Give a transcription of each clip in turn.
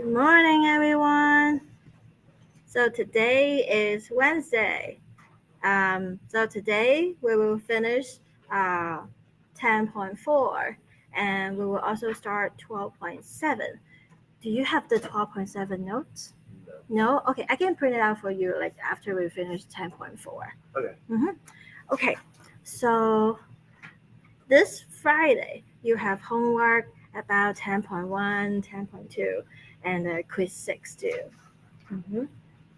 Good morning, everyone. So today is Wednesday. So today we will finish 10.4 and we will also start 12.7. Do you have the 12.7 notes? No? Okay, I can print it out for you like after we finish 10.4. Okay. Okay, so this Friday you have homework about 10.1, 10.2, and quiz 6 too.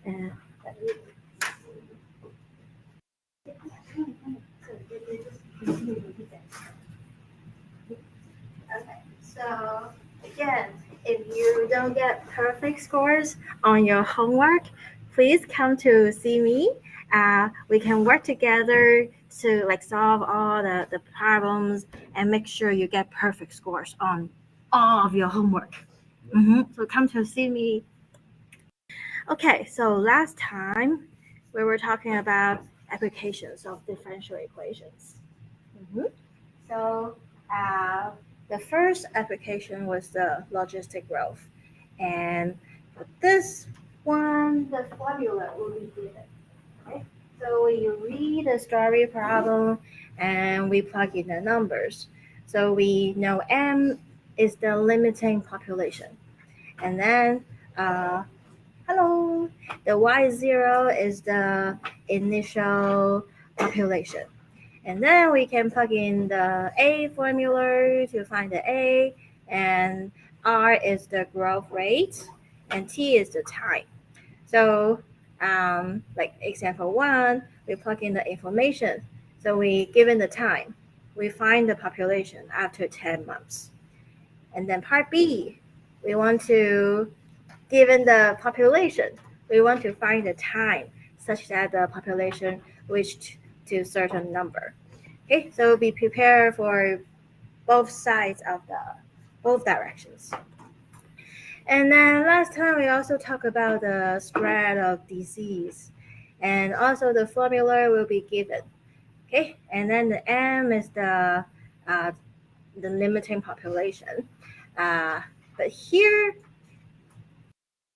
And Okay, so again, if you don't get perfect scores on your homework, please come to see me. We can work together to solve all the problems and make sure you get perfect scores on all of your homework. So come to see me. Okay, so last time we were talking about applications of differential equations. So the first application was the logistic growth. And for this one, the formula will be given. Okay? So we read the story problem and we plug in the numbers. So we know M is the limiting population. And then, hello, the Y0 is the initial population. And then we can plug in the A formula to find the A, and R is the growth rate, and T is the time. So, like example 1, we plug in the information. So we given the time, we find the population after 10 months. And then part B, we want to, given the population, we want to find the time such that the population reached to a certain number. Okay, so be prepared for both sides of both directions. And then last time we also talked about the spread of disease, and also the formula will be given. Okay, and then the M is the limiting population. But here,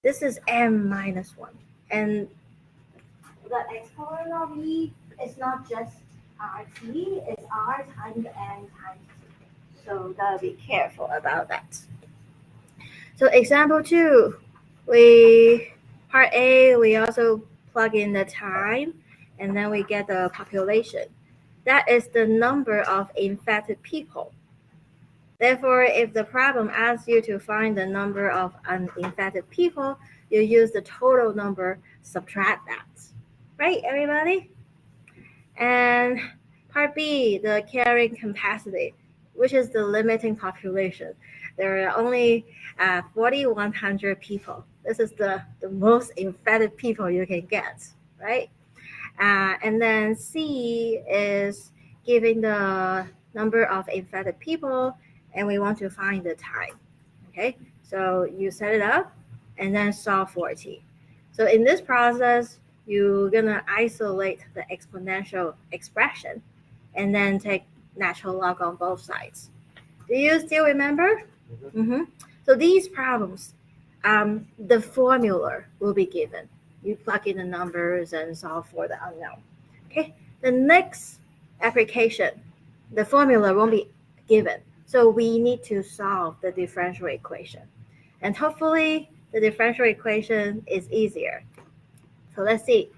this is M minus 1, and the exponent of E is not just RT, it's R times N times T. So gotta be careful about that. So example 2, part A, we also plug in the time, and then we get the population. That is the number of infected people. Therefore, if the problem asks you to find the number of uninfected people, you use the total number, subtract that. Right, everybody? And part B, the carrying capacity, which is the limiting population. There are only 4,100 people. This is the most infected people you can get, right? And then C is giving the number of infected people, and we want to find the time. Okay, so you set it up and then solve for T. So in this process, you're gonna isolate the exponential expression and then take natural log on both sides. Do you still remember? So these problems, the formula will be given. You plug in the numbers and solve for the unknown. Okay, the next application, the formula won't be given. So we need to solve the differential equation. And hopefully the differential equation is easier. So let's see.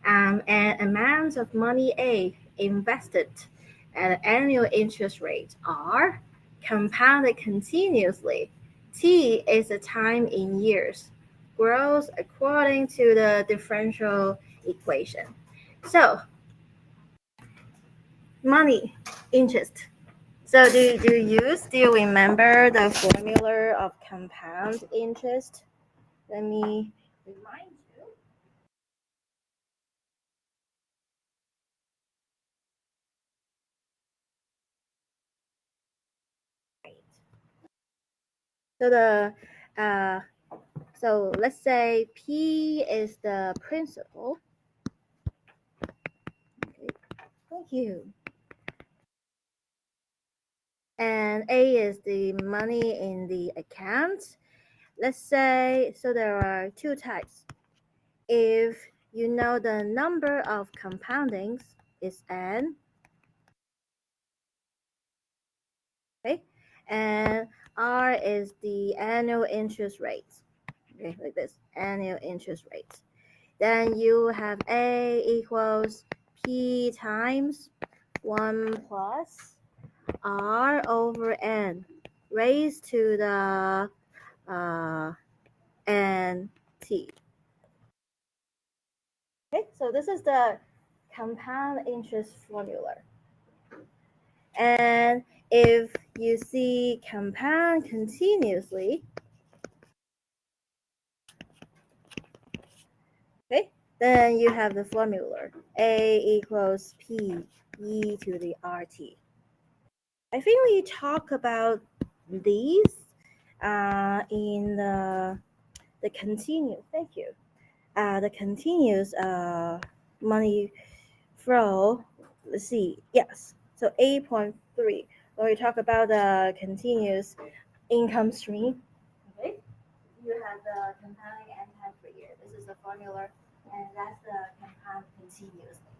An amount of money A invested at an annual interest rate R compounded continuously. T is the time in years, grows according to the differential equation. So, money, interest. So do you still remember the formula of compound interest? Let me remind you. So so let's say P is the principal. Okay, thank you. And A is the money in the account. let's say, so there are two types. If you know the number of compoundings is n, okay, and r is the annual interest rate, okay, like this, annual interest rate. Then you have a equals p times 1 plus r over n raised to the n t. Okay, so this is the compound interest formula. And if you see compound continuously, okay, then you have the formula a equals p e to the rt. I think we talk about these in the continuous. Thank you. The continuous money flow. Let's see. Yes. So 8.3. When we talk about the continuous income stream, okay, you have the compounding n times per year. This is the formula, and that's the compound continuously.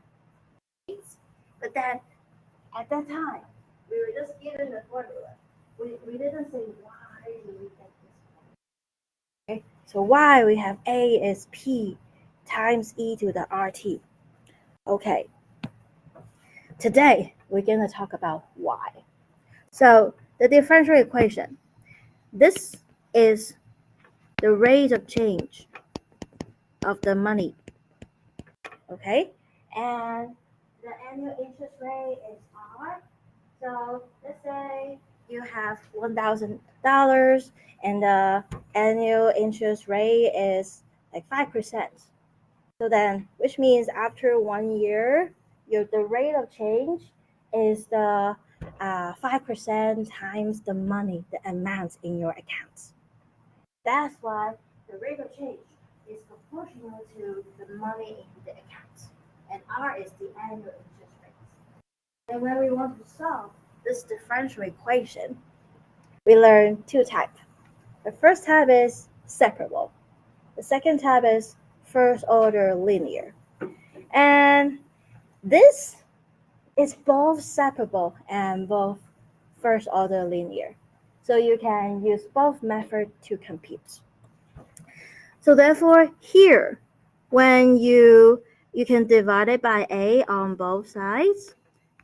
But then at that time, we were just given the formula. We didn't say why do we get this formula. Okay? So why we have A is P times E to the RT. Okay. Today we're gonna talk about why. So the differential equation. This is the rate of change of the money. Okay? And the annual interest rate is R. So let's say you have $1,000 and the annual interest rate is like 5%. So then, which means after 1 year, the rate of change is the 5% times the money, the amount in your account. That's why the rate of change is proportional to the money in the account. And R is the annual interest rate. And when we want to solve this differential equation, we learn two types. The first type is separable. The second type is first order linear. And this is both separable and both first order linear. So you can use both methods to compute. So therefore here, when you can divide it by a on both sides,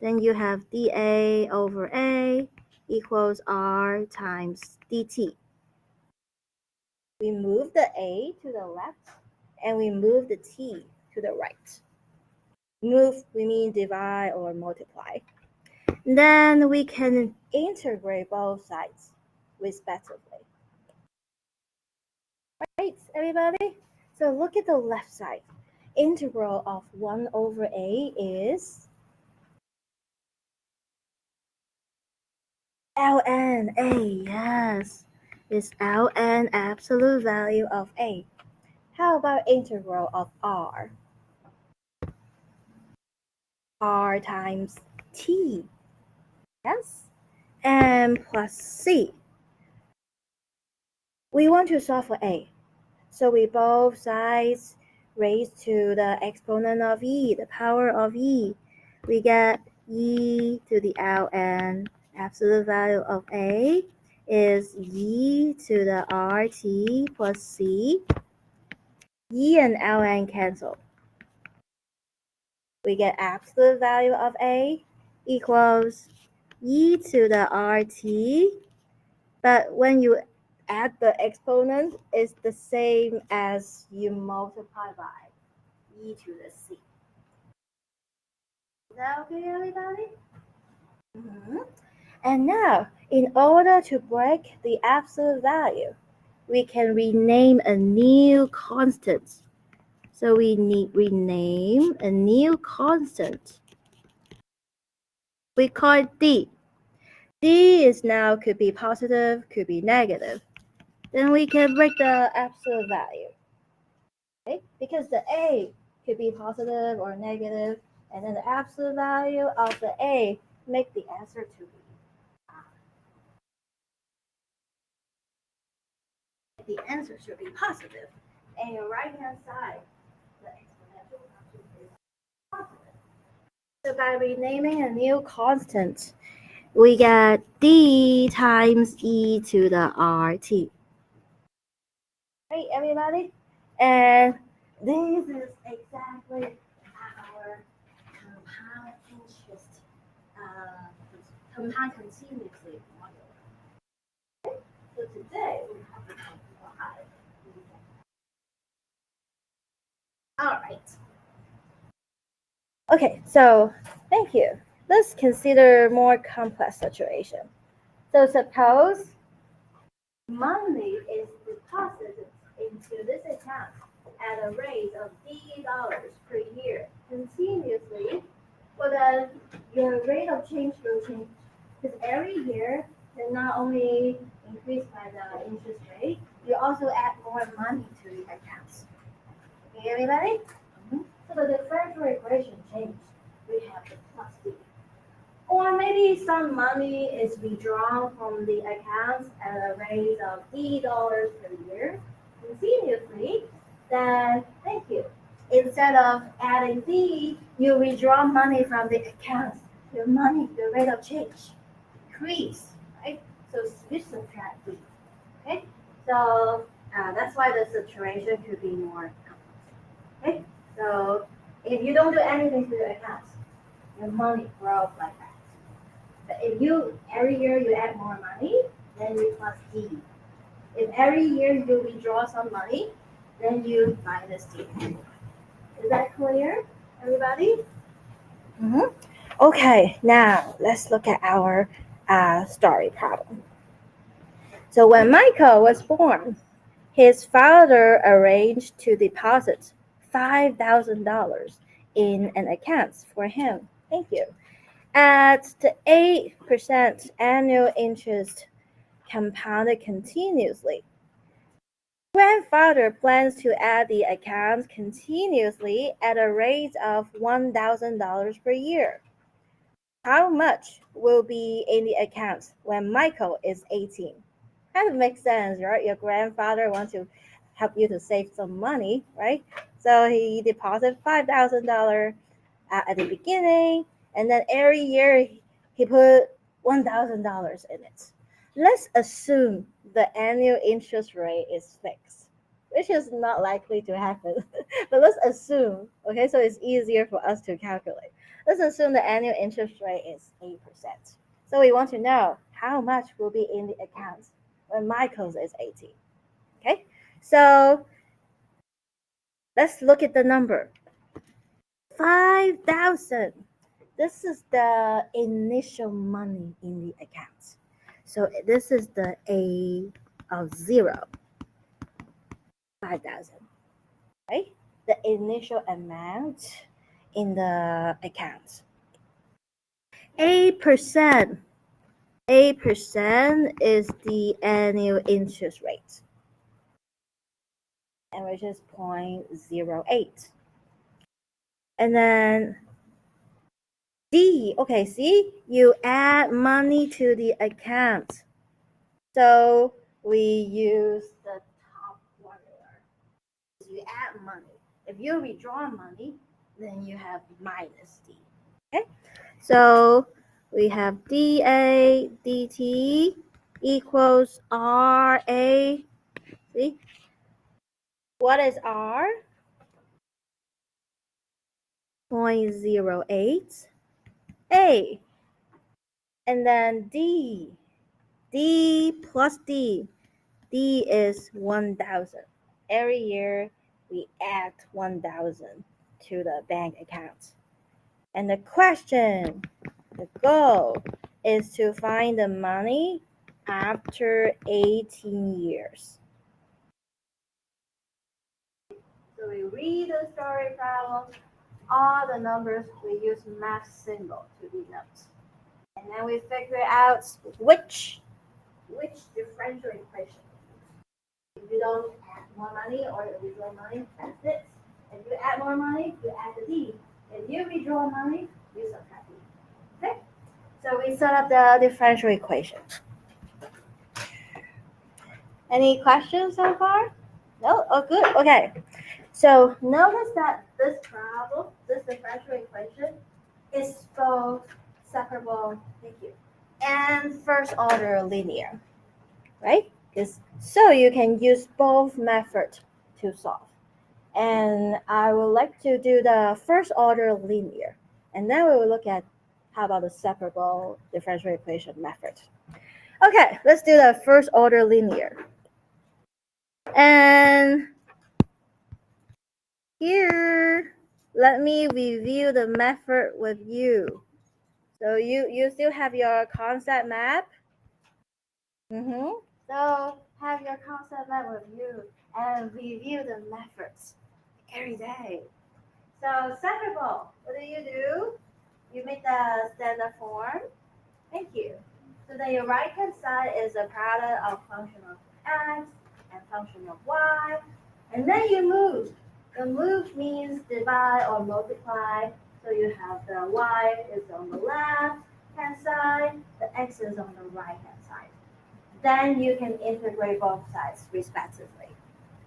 then you have dA over A equals R times dt. We move the A to the left and we move the T to the right. Move, we mean divide or multiply. Then we can integrate both sides respectively. Right, everybody? So look at the left side. Integral of 1 over A is ln A, yes. It's ln absolute value of A. How about integral of R? R times T, yes? And plus C. We want to solve for A. So we both sides raise to the exponent of E, the power of E. We get E to the ln absolute value of A is E to the RT plus C. E and ln cancel. We get absolute value of A equals E to the RT, but when you add the exponent, it's the same as you multiply by E to the C. Is that okay, everybody? Mm-hmm. And now, in order to break the absolute value, we can rename a new constant. So we rename a new constant. We call it D. D is now could be positive, could be negative. Then we can break the absolute value. Okay? Because the A could be positive or negative, and then the absolute value of the A make the answer to be. the answer should be positive. And your right-hand side, the exponential function is positive. So by renaming a new constant, we get d times e to the rt. Right, everybody? And this is exactly our compound interest, compound continuously formula. So today we have to talk about it. All right. Okay, so thank you. Let's consider more complex situation. So suppose money is deposited into this account at a rate of $D per year continuously. Well, then your rate of change will change because every year you not only increase by the interest rate, you also add more money to the accounts. Okay, everybody? So the differential equation changed. We have the plus D. Or maybe some money is withdrawn from the accounts at a rate of $D per year continuously, then thank you. Instead of adding D, you withdraw money from the accounts. Your rate of change increase, right? So we subtract D. Okay? So that's why the situation could be more complex. Okay? So if you don't do anything to the accounts, your money grows like that. But if you every year you add more money, then you plus D. If every year you withdraw some money, then you minus D. Is that clear, everybody? Okay, now let's look at our story problem. So when Michael was born, his father arranged to deposit $5,000 in an account for him. Thank you. At the 8% annual interest compounded continuously. Grandfather plans to add the accounts continuously at a rate of $1,000 per year. How much will be in the accounts when Michael is 18? Kind of makes sense, right? Your grandfather wants to help you to save some money, right? So he deposits $5,000 at the beginning, and then every year he put $1,000 in it. Let's assume the annual interest rate is fixed, which is not likely to happen. But let's assume, okay, so it's easier for us to calculate. Let's assume the annual interest rate is 8%. So we want to know how much will be in the accounts when Michael's is 18. Okay, so let's look at the number. 5,000. This is the initial money in the account. So this is the A of 0. 5,000. Right? The initial amount in the account. 8%. 8% is the annual interest rate, and which is 0.08. And then D, okay, see, you add money to the account. So we use the top formula. You add money. If you withdraw money, then you have minus D. Okay, so we have dA dt equals RA. See, what is R? 0.08 A. And then D plus D. D is 1,000. Every year we add 1,000 to the bank account. And the question, the goal, is to find the money after 18 years. So we read the story problem. All the numbers, we use math symbol to denote. And then we figure out which differential equation. If you don't add more money or withdraw money, that's it. If you add more money, you add the D. If you withdraw money, you subtract D. Okay? So we set up the differential equation. Any questions so far? No? Oh, good. Okay. So notice that this problem, this differential equation, is both separable, thank you, and first order linear, right? So you can use both methods to solve. And I would like to do the first order linear. And then we will look at how about the separable differential equation method. Okay, let's do the first order linear. And here, let me review the method with you. So you still have your concept map? So have your concept map with you and review the methods every day. So separable, what do? You make the standard form. Thank you. So then your right hand side is a product of function of x and function of y. And then you move. The move means divide or multiply. So you have the y is on the left hand side, the x is on the right hand side. Then you can integrate both sides respectively.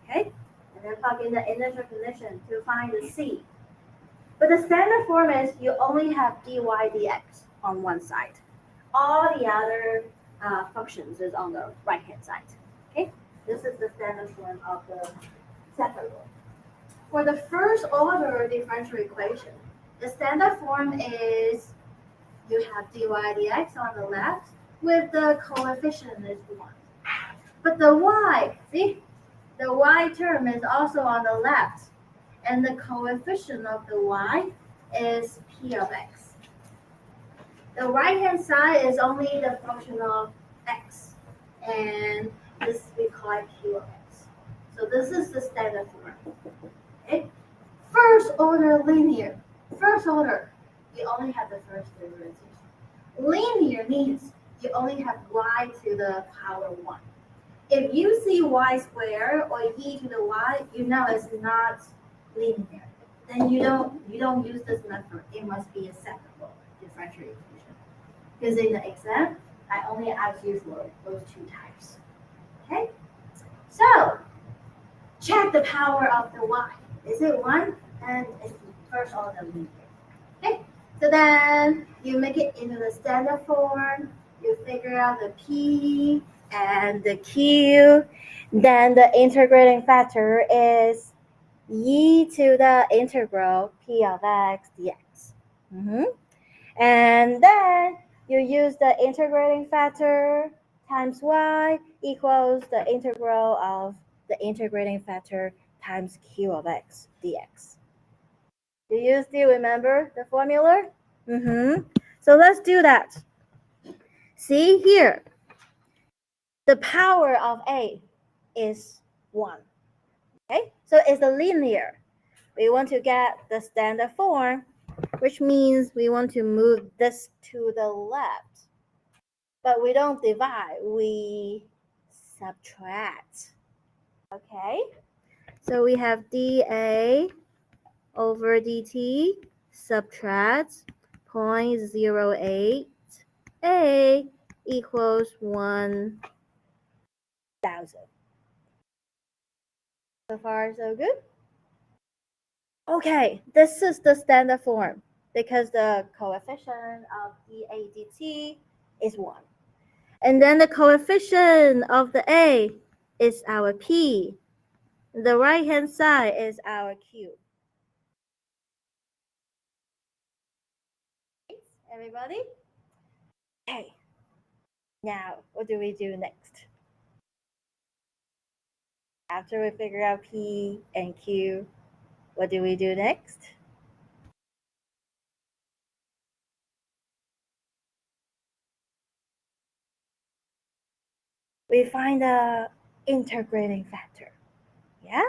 Okay? And then plug in the initial condition to find the c. But the standard form is you only have dy dx on one side. All the other functions is on the right hand side. Okay, this is the standard form of the separable. For the first order differential equation, the standard form is you have dy dx on the left with the coefficient is 1. But the y, see, the y term is also on the left, and the coefficient of the y is p of x. The right-hand side is only the function of x, and this we call it q of x. So this is the standard form. Okay? First order linear. First order, you only have the first derivative. Linear means you only have y to the power 1. If you see y squared or e to the y, you know it's not linear. Then you don't use this method. It must be a separable differential equation. Because in the exam, I only ask you for those two types. Okay? So check the power of the y. Is it 1? And it's first order linear. Okay? So then you make it into the standard form. You figure out the p and the q. Then the integrating factor is e to the integral p of x dx. And then you use the integrating factor times y equals the integral of the integrating factor times q of x dx. Do you still remember the formula? So let's do that. See here, the power of a is 1. Okay, so it's a linear. We want to get the standard form, which means we want to move this to the left. But we don't divide, we subtract. Okay, so we have dA over dt subtract 0.08 a equals 1,000. So far, so good? Okay, this is the standard form because the coefficient of dA dt is 1. And then the coefficient of the a is our p. The right-hand side is our q. Everybody? Okay. Now, what do we do next? After we figure out p and q, what do we do next? We find the integrating factor. Yeah?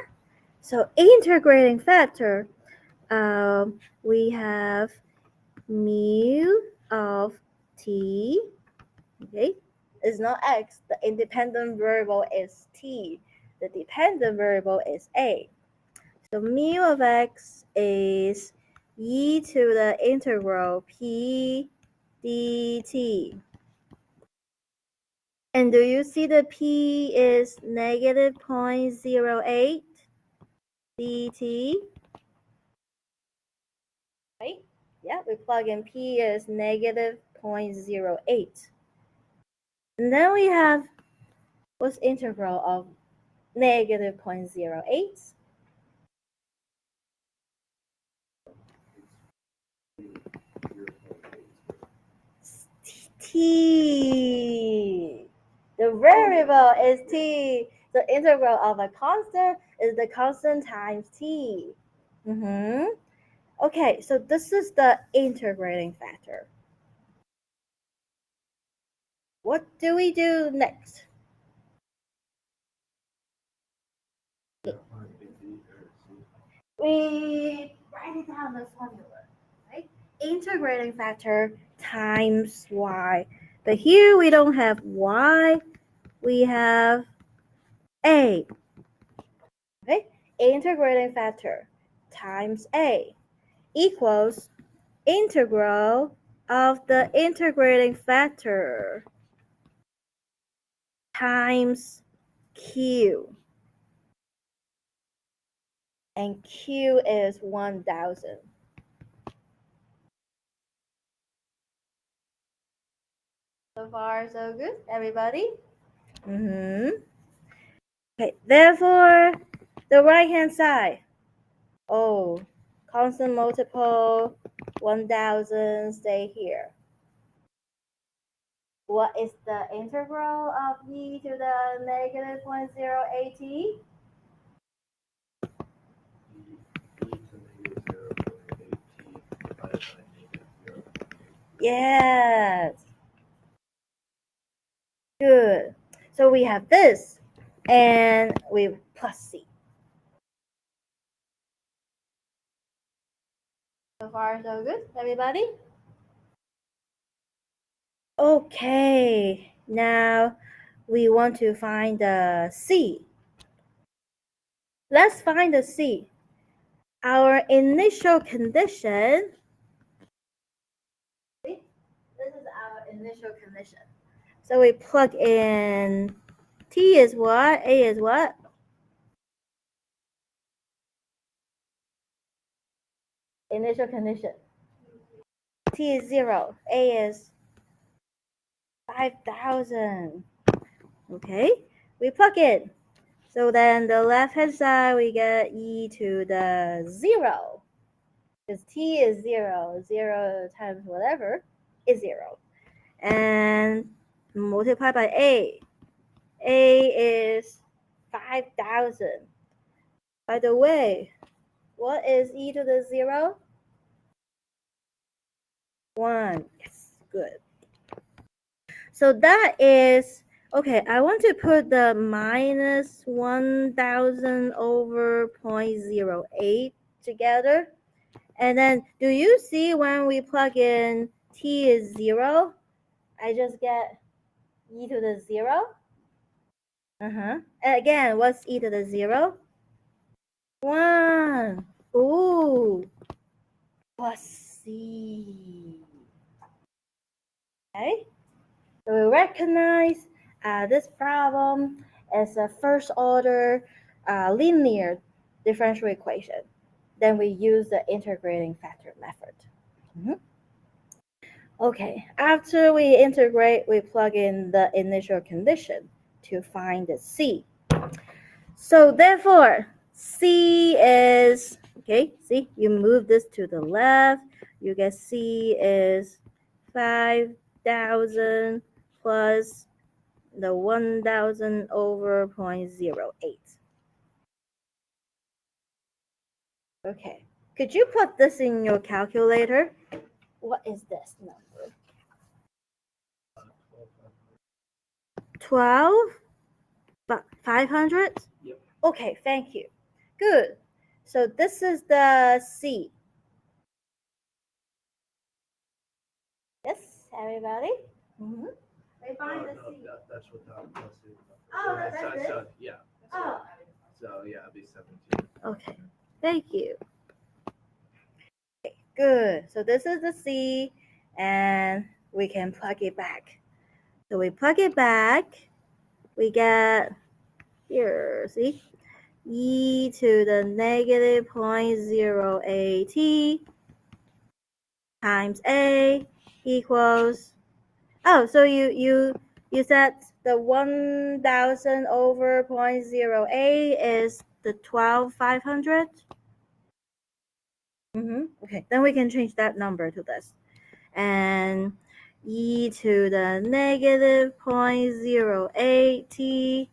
So integrating factor, we have mu of t, okay? It's not x, the independent variable is t. The dependent variable is a. So mu of x is e to the integral p dt. And do you see the P is negative 0.08 dt? Right? Yeah, we plug in P is negative 0.08. And then we have, what's integral of negative 0.08? T. The variable is t. The integral of a constant is the constant times t. Okay, so this is the integrating factor. What do we do next? We write it down the formula, right? Integrating factor times y. But here we don't have y, we have a. Okay? Integrating factor times a equals integral of the integrating factor times q. And q is 1000. So far, so good, everybody? Okay, therefore, the right-hand side. Oh, constant multiple 1000 stay here. What is the integral of e to the negative 0.08t? Yes. Good. So we have this, and we plus c. So far, so good, everybody? Okay, now we want to find the c. Let's find the c. Our initial condition. This is our initial condition. So we plug in t is what? A is what? Initial condition. T is 0. A is 5,000. Okay, we plug in. So then the left-hand side, we get e to the 0. Because t is 0. 0 times whatever is 0. And multiply by a. A is 5,000. By the way, what is e to the 0? 1. Yes, good. So that is, okay, I want to put the minus 1000 over 0.08 together. And then, do you see when we plug in t is 0, I just get e to the 0? And again, what's e to the 0? 1. Ooh. Plus c. Okay, so we recognize this problem as a first order linear differential equation. Then we use the integrating factor method. Okay, after we integrate, we plug in the initial condition to find the c. So therefore, c is, okay, see, you move this to the left, you get c is 5,000 plus the 1000 over 0.08. Okay, could you put this in your calculator? What is this number? 12? 500? Yep. Okay, thank you. Good. So this is the C. Yes, everybody? We find the C. That's what that plus is. Oh, that's it? Yeah. Oh. So yeah, it'd be 17. Okay, thank you. Okay, good. So this is the C, and we can plug it back. So we plug it back. We get here, see? E to the negative 0.08 times A equals, oh, so you said the 1000 over 0.08 is the 12,500? Okay, then we can change that number to this. And e to the negative 0.08t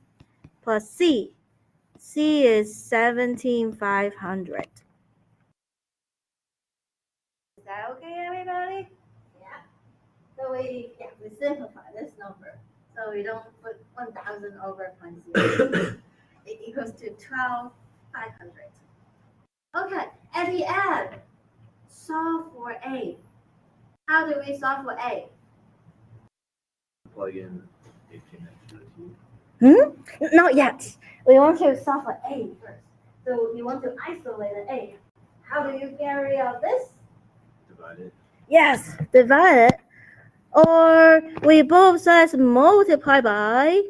plus c. C is 17,500. Is that okay, everybody? Yeah. So we simplify this number. So we don't put 1,000 over 0.0. It equals to 12,500. Okay, at the end, solve for A. How do we solve for A? Plug in 18 into the Not yet. We want to solve for A first. So you want to isolate the A. How do you carry out this? divide it. Yes, divide it. Or we both sides multiply by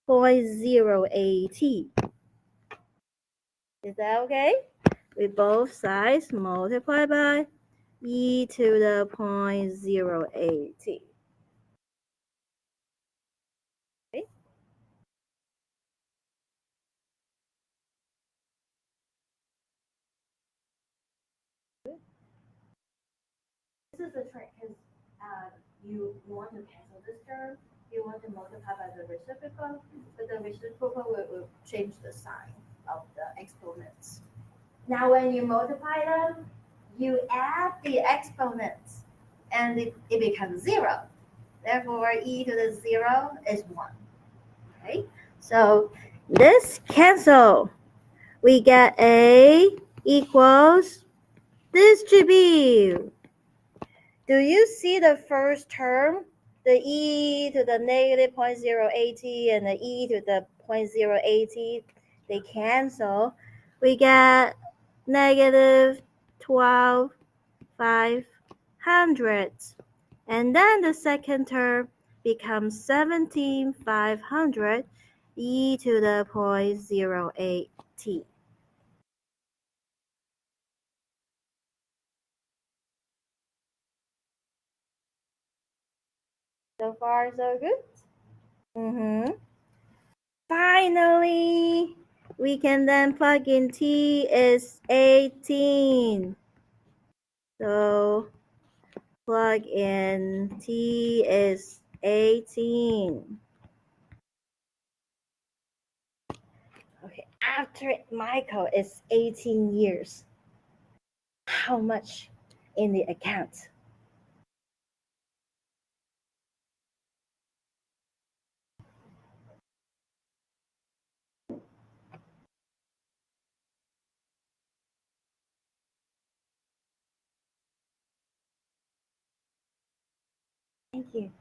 0.08. Is that okay? We both sides multiply by e to the 0.08. Okay. This is the trick because you want to cancel this term. You want to multiply by the reciprocal, but the reciprocal will change the sign of the exponents. Now when you multiply them, you add the exponents and it becomes 0. Therefore, e to the 0 is 1. Okay, so this cancel. We get A equals distribute. Do you see the first term? The e to the negative 0.080 and the e to the 0.080, they cancel. We get negative 12,500. And then the second term becomes 17,500 e to the 0.08t. So far, so good? Finally, we can then plug in t is 18. So plug in t is 18. Okay, after Michael is 18 years, how much in the account? Thank you.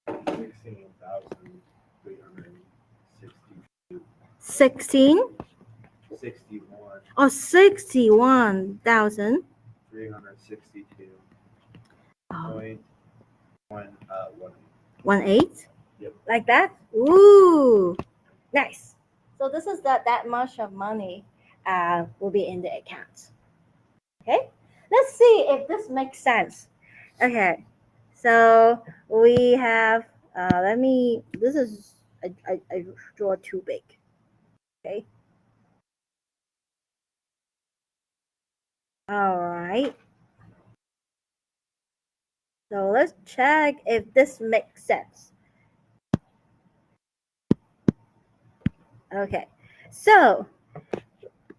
16,362. 16? 61. Oh, 61,000. 362. Oh. 0.18. Yep. Like that? Ooh, nice. So this is that much of money will be in the account. Okay, let's see if this makes sense. Okay, so we have, this is, I draw too big. Okay. All right. So let's check if this makes sense. Okay, so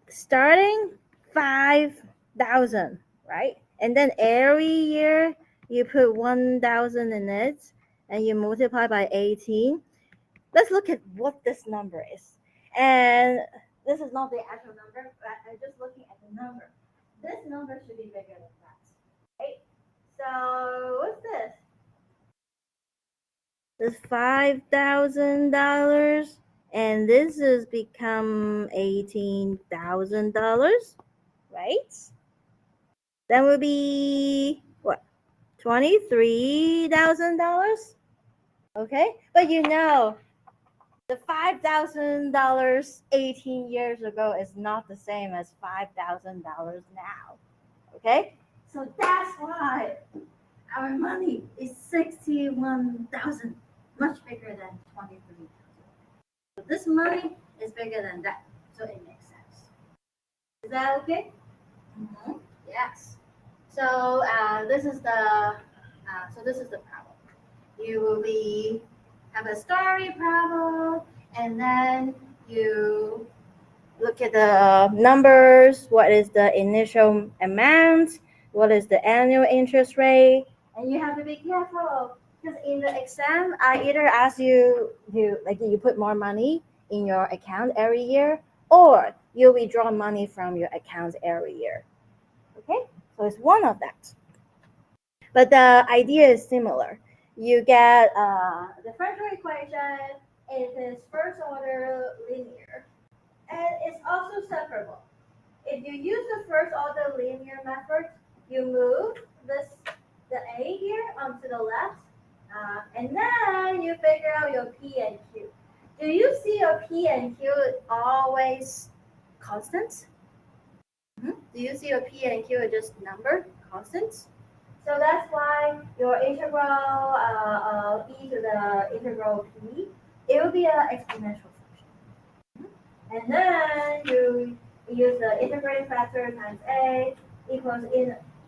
starting 5,000, right? And then every year you put 1,000 in it and you multiply by 18. Let's look at what this number is. And this is not the actual number, but I'm just looking at the number. This number should be bigger than that. Right? So what's this? This $5,000, and this has become $18,000, right? That would be what? $23,000. Okay, but you know, the $5,000 18 years ago is not the same as $5,000 now. Okay, so that's why our money is 61,000, much bigger than 23,000. So this money is bigger than that, so it makes sense. Is that okay? Yes. So this is the problem. You will be have a story problem, and then you look at the numbers. What is the initial amount? What is the annual interest rate? And you have to be careful because in the exam, I either ask you put more money in your account every year, or you withdraw money from your account every year. Okay, so it's one of that. But the idea is similar. You get a differential equation. It is first order linear, and it's also separable. If you use the first order linear method, you move the a here onto the left, and then you figure out your p and q. Do you see your p and q always constant? Do you see your p and q are just number constants? So that's why your integral of e to the integral p, it will be an exponential function. And then you use the integrating factor times a equals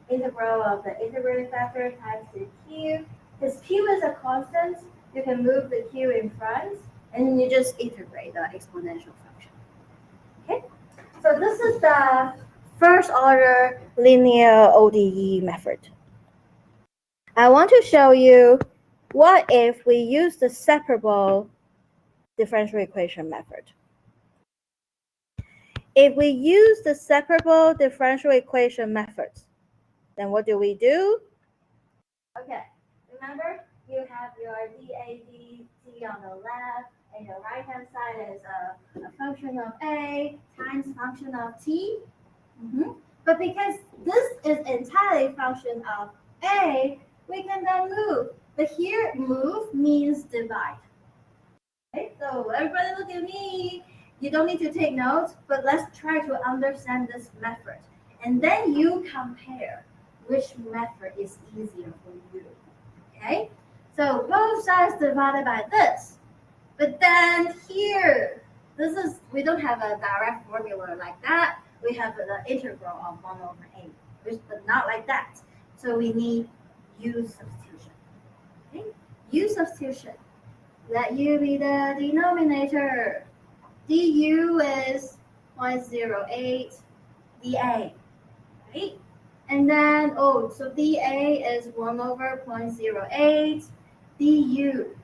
integral of the integrating factor times the q. Because q is a constant, you can move the q in front, and then you just integrate the exponential function. Okay? So this is the first order linear ODE method. I want to show you what if we use the separable differential equation method. If we use the separable differential equation method, then what do we do? Okay, remember you have your dAdt on the left, and your right hand side is a function of a times function of t. But because this is entirely function of a, we can then move. But here, move means divide. Okay, so everybody look at me. You don't need to take notes, but let's try to understand this method. And then you compare which method is easier for you. Okay? So both sides divided by this. But then here, we don't have a direct formula like that. We have the integral of 1 over a, but not like that. So we need u substitution. Okay? U substitution. Let u be the denominator. du is 0.08 dA. Right? And then, so dA is 1 over 0.08 du.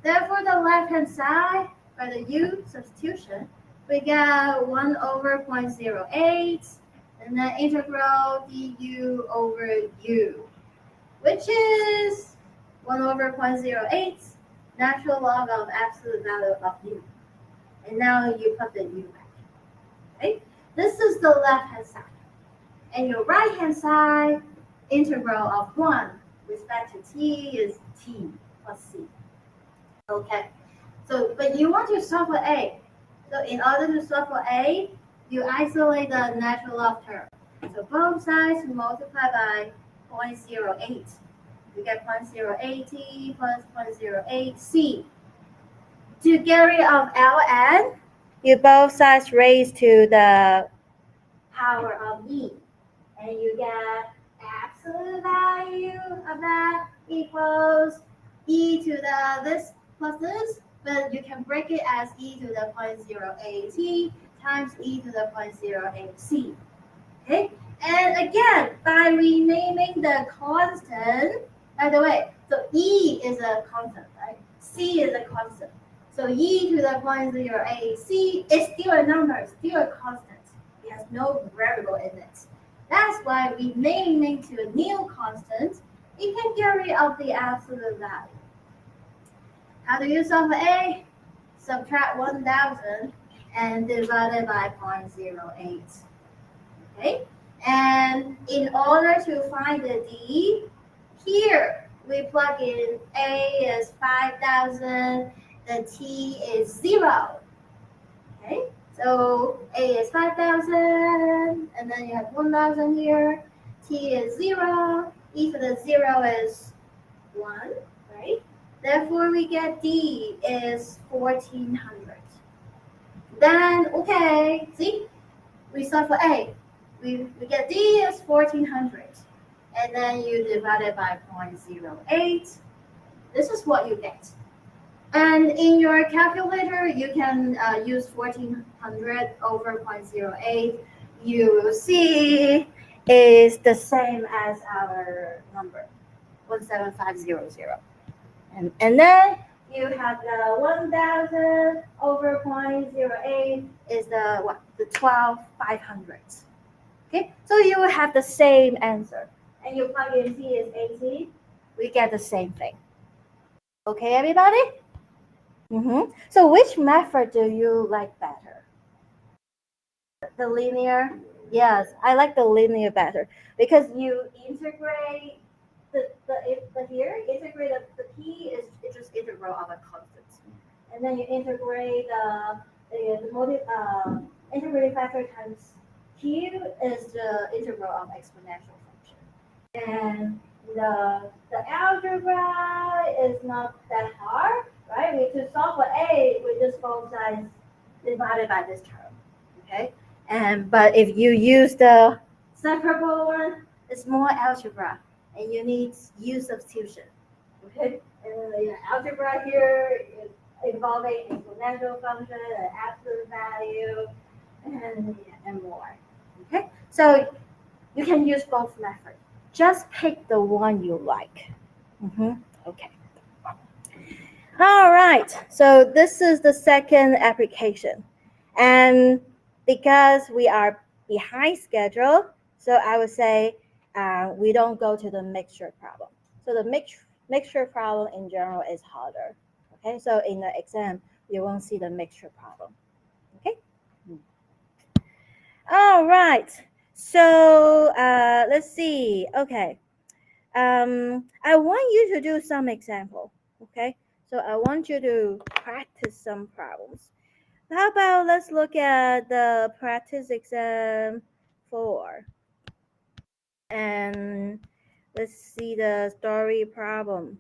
Therefore, the left-hand side, by the u substitution, we get 1 over 0.08, and then integral du over u, which is 1 over 0.08, natural log of absolute value of u. And now you put the u back. Okay? This is the left-hand side. And your right-hand side, integral of 1 with respect to t is t plus c. Okay, so but you want to solve for a. So in order to solve for a, you isolate the natural log term. So both sides multiply by 0.08. You get 0.08t plus 0.08c. To get rid of ln, you both sides raise to the power of e. And you get absolute value of that equals e to the this plus this, but you can break it as e to the 0.08t times e to the 0.08c. Okay? And again, by renaming the constant, by the way, so e is a constant, right? C is a constant. So e to the 0.08c is still a number, still a constant. It has no variable in it. That's why renaming to a new constant, it can get rid of the absolute value. How do you solve for a? Subtract 1,000 and divide it by 0.08. Okay? And in order to find the d, Here we plug in A is 5,000, the T is 0. Okay, so A is 5,000, and then you have 1,000 here. T is 0. E for the 0 is 1, right? Therefore, we get D is 1,400. Then, okay, see, we solve for A. We get D is 1,400. And then you divide it by 0.08. This is what you get. And in your calculator, you can use 1,400 over 0.08. You will see is the same as our number, 17500. And then you have the 1,000 over 0.08 is the what? The 12,500. Okay, so you will have the same answer. And you plug in T is 80, we get the same thing. Okay, everybody? So which method do you like better? The linear? Yes, I like the linear better because you integrate the here, integrate the P is it's just integral of a constant. And then you integrate the integrating factor times Q is the integral of exponential function. And the algebra is not that hard, right? To solve for A, we just both sides divided by this term, okay? But if you use the separable one, it's more algebra, and you need U substitution, okay? And algebra here is involving exponential function, and absolute value, and more, okay? So you can use both methods. Just pick the one you like. Okay. All right. So this is the second application. And because we are behind schedule, so I would say we don't go to the mixture problem. So the mixture problem in general is harder. Okay. So in the exam, you won't see the mixture problem. Okay. All right. So let's see. Okay. I want you to do some example. Okay. So I want you to practice some problems. How about let's look at the practice exam 4. And let's see the story problem.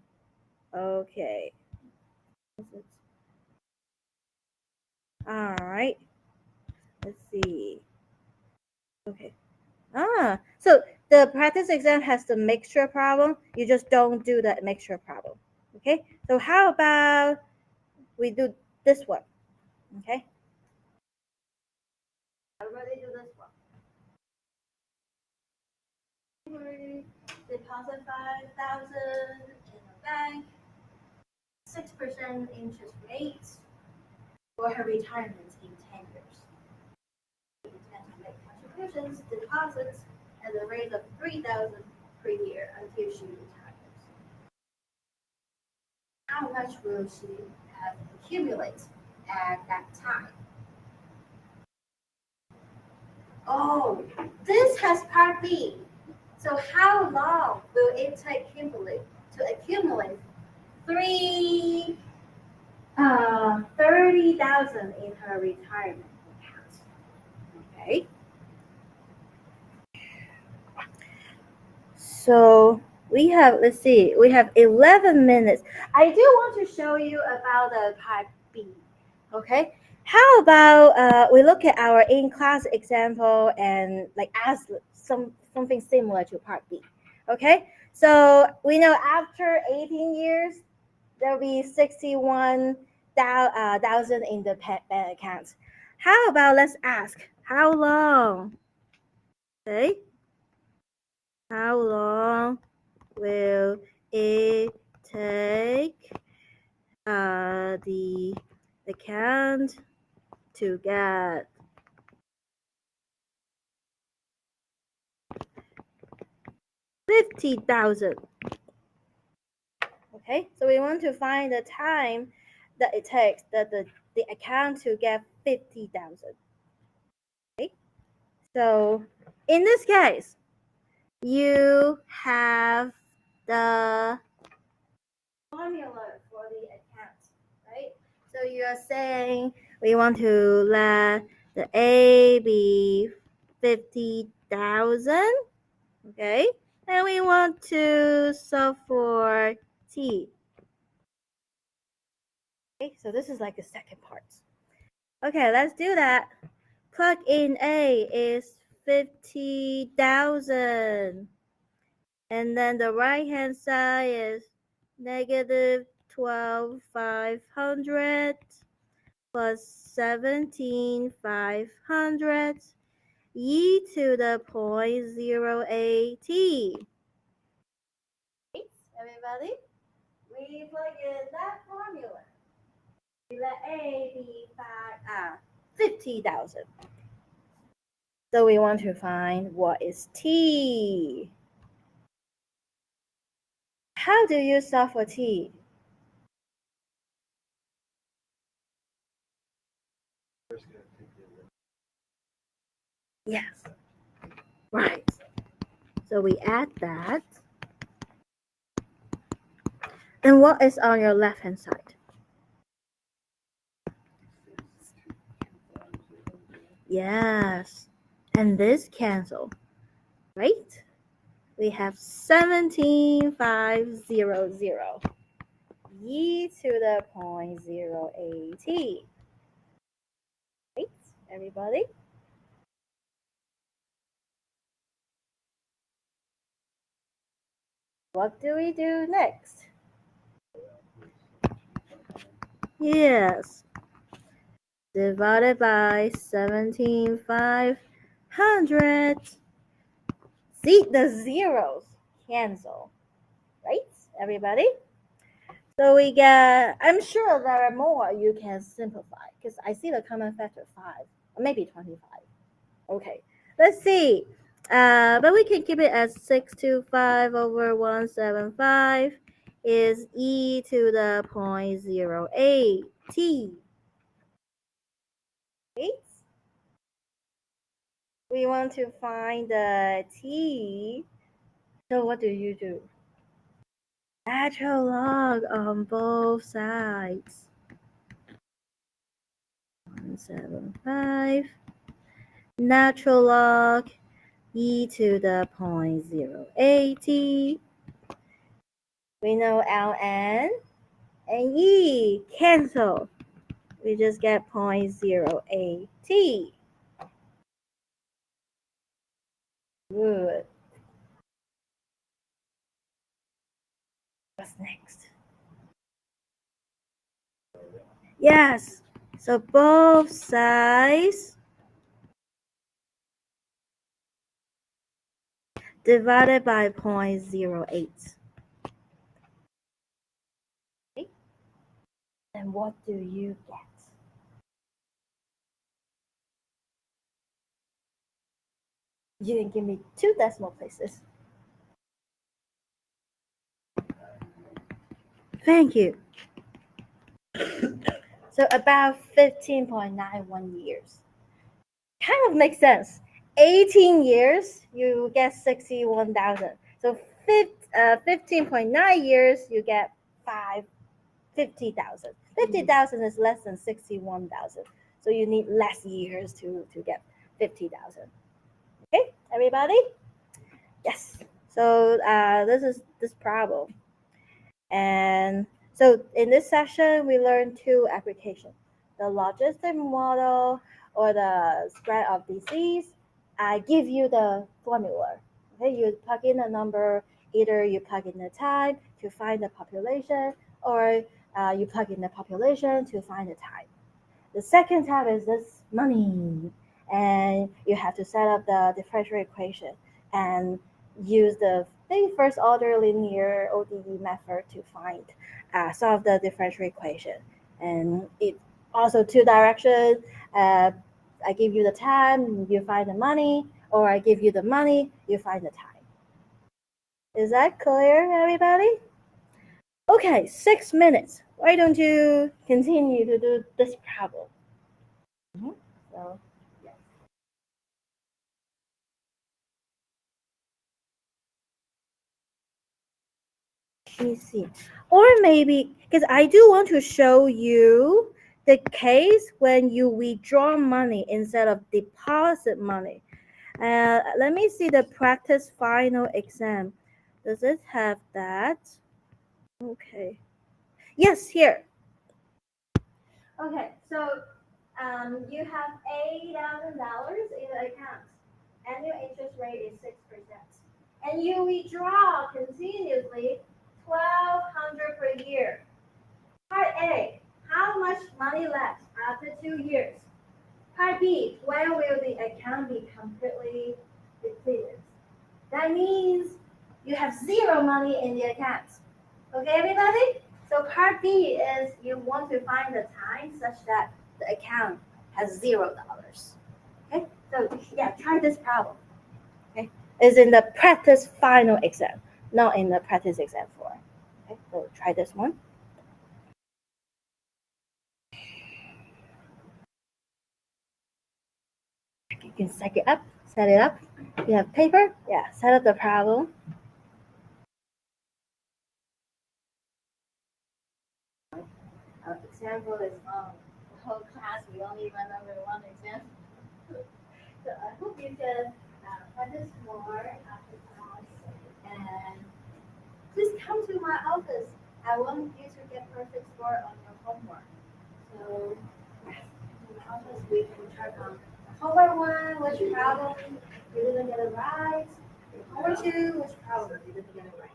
Okay. All right. Let's see. Okay. So the practice exam has the mixture problem. You just don't do the mixture problem. Okay. So how about we do this one? Okay. Everybody do this one. Deposit 5,000 in a bank, 6% interest rate for her retirement in 10 years. She intends to make contributions, deposits at the rate of 3,000 per year until she retires. How much will she have accumulated at that time? Oh, this has part B. So how long will it take Kimberly to accumulate 30,000 in her retirement account? Okay. So we have, let's see, we have 11 minutes. I do want to show you about the part B. Okay. How about we look at our in-class example and like ask something similar to part B. Okay. So we know after 18 years, there'll be 61,000 in the bank account. How about let's ask how long? Okay. How long will it take the account to get 50,000? Okay, so we want to find the time that it takes the account to get 50,000. Okay, so in this case, you have the formula for the account, right? So you are saying we want to let the A be 50,000, okay? And we want to solve for T. Okay, so this is like the second part. Okay, let's do that. Plug in A is 50,000. And then the right hand side is negative 12,500 plus 17,500 e to the 0.08. Everybody, we plug in that formula. We let A be 50,000. So we want to find what is T. How do you solve for T? Yes, right. So we add that. And what is on your left hand side? Yes. And this cancel, right? We have 17,500 e to the 0.08. Right, everybody? What do we do next? Yes. Divided by 17,500. See, the zeros cancel. Right, everybody? So we get, I'm sure there are more you can simplify because I see the common factor 5, or maybe 25. Okay, let's see. But we can keep it as 625 over 175 is e to the 0.08 t. Right? We want to find the t. So what do? Natural log on both sides. 175 natural log e to the 0.08. We know ln and e cancel. We just get 0.08. Good. What's next? Yes. So both sides divided by 0.08. Okay. And what do you get? You didn't give me 2 decimal places. Thank you. So about 15.91 years. Kind of makes sense. 18 years, you get 61,000. So 15.9 years, you get 50,000. 50,000 is less than 61,000. So you need less years to get 50,000. Okay, everybody? Yes. So this is this problem. And so in this session, we learned 2 applications. The logistic model or the spread of disease. I give you the formula. Okay, you plug in a number, either you plug in the time to find the population, or you plug in the population to find the time. The second tab is this money, and you have to set up the differential equation and use the first order linear ODE method to find solve the differential equation. And it also 2 directions. I give you the time, you find the money, or I give you the money, you find the time. Is that clear, everybody? Okay, 6 minutes. Why don't you continue to do this problem? So Let me see. Or maybe, because I do want to show you the case when you withdraw money instead of deposit money. Let me see the practice final exam. Does it have that? Okay. Yes, here. Okay, so you have $8,000 in the account. Annual interest rate is 6%. And you withdraw continuously 1,200 per year. Part A, how much money left after 2 years? Part B, when will the account be completely depleted? That means you have zero money in the account. Okay, everybody? So part B is you want to find the time such that the account has $0. Okay, so yeah, try this problem. Okay, it's in the practice final exam, not in the practice exam 4. Okay, so try this one. You can set it up. Set it up. You have paper. Yeah, set up the problem. Example is long. The whole class we only went over one example. So I hope you can practice more after class and please come to my office. I want you to get perfect score on your homework. So in my office we can check on homework one, which problem you didn't get it right. Homework two, which problem you didn't get it right.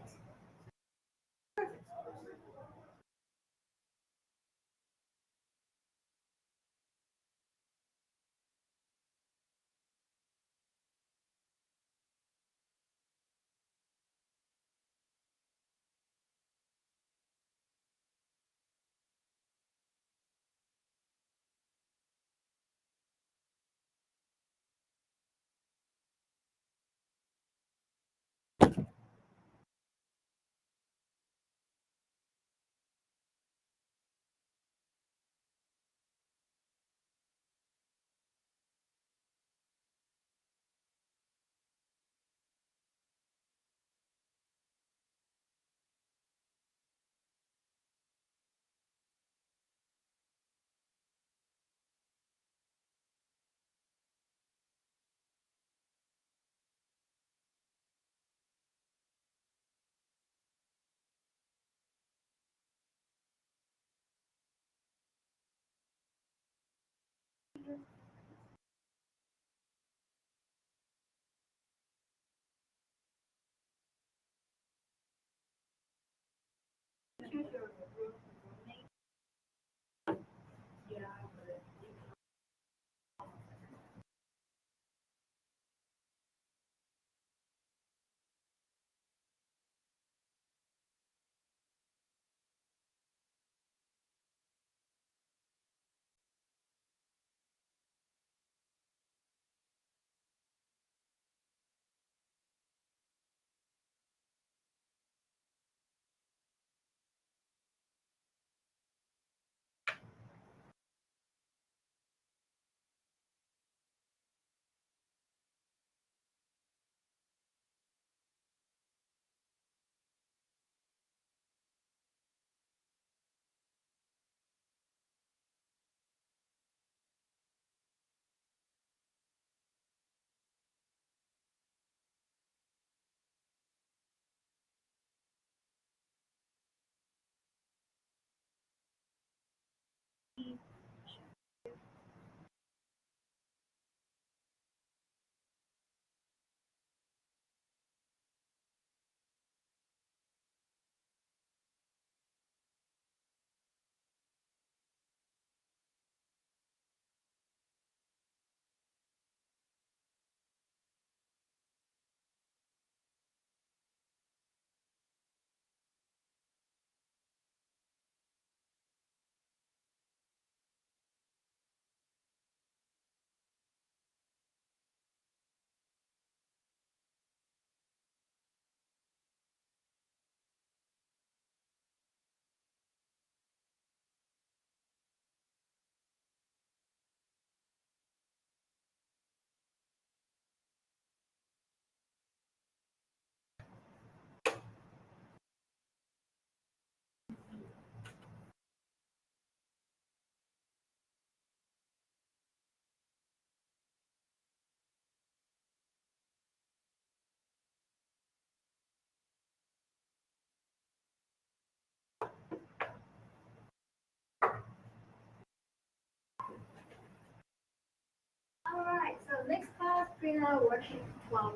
We are working 12.7.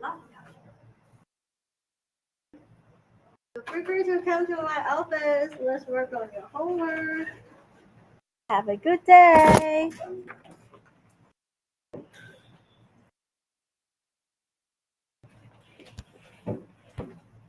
Love touch. So feel free to come to my office. Let's work on your homework. Have a good day.